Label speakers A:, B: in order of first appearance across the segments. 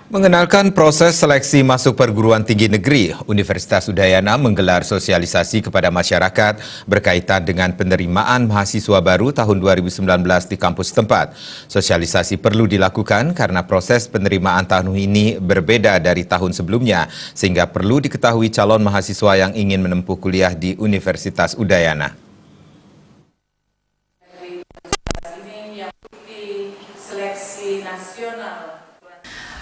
A: Mengenalkan proses seleksi masuk perguruan tinggi negeri, Universitas Udayana menggelar sosialisasi kepada masyarakat berkaitan dengan penerimaan mahasiswa baru tahun 2019 di kampus tempat. Sosialisasi perlu dilakukan karena proses penerimaan tahun ini berbeda dari tahun sebelumnya, sehingga perlu diketahui calon mahasiswa yang ingin menempuh kuliah di Universitas Udayana.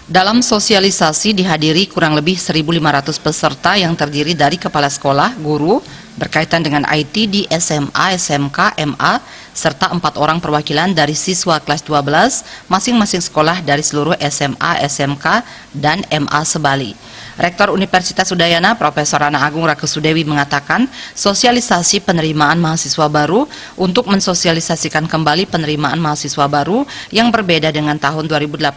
B: Dalam sosialisasi dihadiri kurang lebih 1.500 peserta yang terdiri dari kepala sekolah, guru, berkaitan dengan IT di SMA, SMK, MA, serta 4 orang perwakilan dari siswa kelas 12, masing-masing sekolah dari seluruh SMA, SMK, dan MA sebali. Rektor Universitas Udayana, Profesor Ana Agung Rakusudewi mengatakan, sosialisasi penerimaan mahasiswa baru untuk mensosialisasikan kembali penerimaan mahasiswa baru yang berbeda dengan tahun 2018,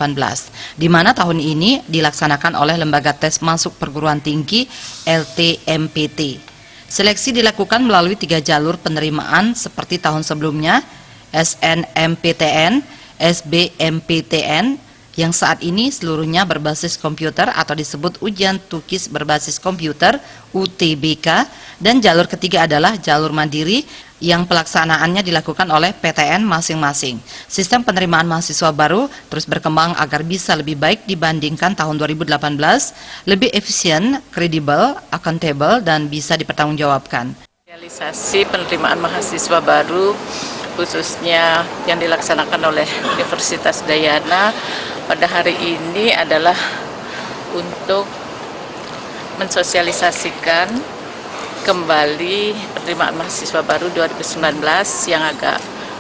B: di mana tahun ini dilaksanakan oleh Lembaga Tes Masuk Perguruan Tinggi LTMPT. Seleksi dilakukan melalui 3 jalur penerimaan seperti tahun sebelumnya, SNMPTN, SBMPTN, yang saat ini seluruhnya berbasis komputer atau disebut ujian tukis berbasis komputer UTBK, dan jalur ketiga adalah jalur mandiri yang pelaksanaannya dilakukan oleh PTN masing-masing. Sistem penerimaan mahasiswa baru terus berkembang agar bisa lebih baik dibandingkan tahun 2018, lebih efisien, kredibel, accountable, dan bisa dipertanggungjawabkan.
C: Realisasi penerimaan mahasiswa baru khususnya yang dilaksanakan oleh Universitas Udayana pada hari ini adalah untuk mensosialisasikan kembali penerimaan mahasiswa baru 2019 yang agak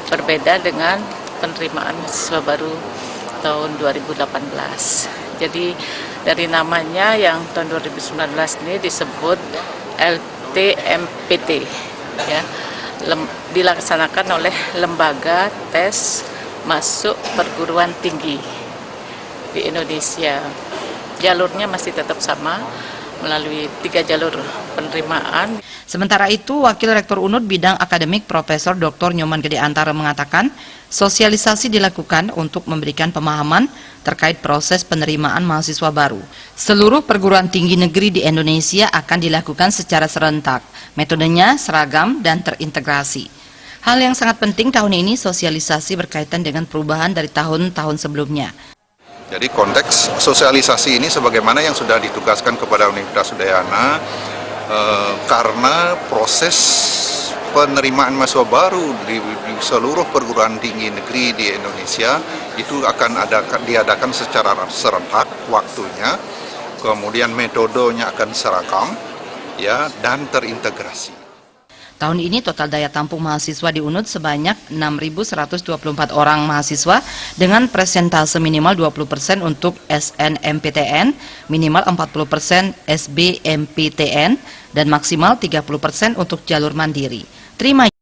C: berbeda dengan penerimaan mahasiswa baru tahun 2018. Jadi dari namanya yang tahun 2019 ini disebut LTMPT, ya, dilaksanakan oleh Lembaga Tes Masuk Perguruan Tinggi di Indonesia. Jalurnya masih tetap sama melalui 3 jalur penerimaan.
B: Sementara itu, Wakil Rektor UNUD Bidang Akademik Profesor Dr. Nyoman Gede Antara mengatakan, sosialisasi dilakukan untuk memberikan pemahaman terkait proses penerimaan mahasiswa baru. Seluruh perguruan tinggi negeri di Indonesia akan dilakukan secara serentak. Metodenya seragam dan terintegrasi. Hal yang sangat penting tahun ini sosialisasi berkaitan dengan perubahan dari tahun-tahun sebelumnya.
D: Jadi konteks sosialisasi ini sebagaimana yang sudah ditugaskan kepada Universitas Udayana, karena proses penerimaan mahasiswa baru di seluruh perguruan tinggi negeri di Indonesia itu akan diadakan secara serentak waktunya, kemudian metodenya akan seragam, ya, dan terintegrasi.
B: Tahun ini total daya tampung mahasiswa di UNUD sebanyak 6.124 orang mahasiswa dengan presentase minimal 20% untuk SNMPTN, minimal 40% SBMPTN, dan maksimal 30% untuk jalur mandiri. Terima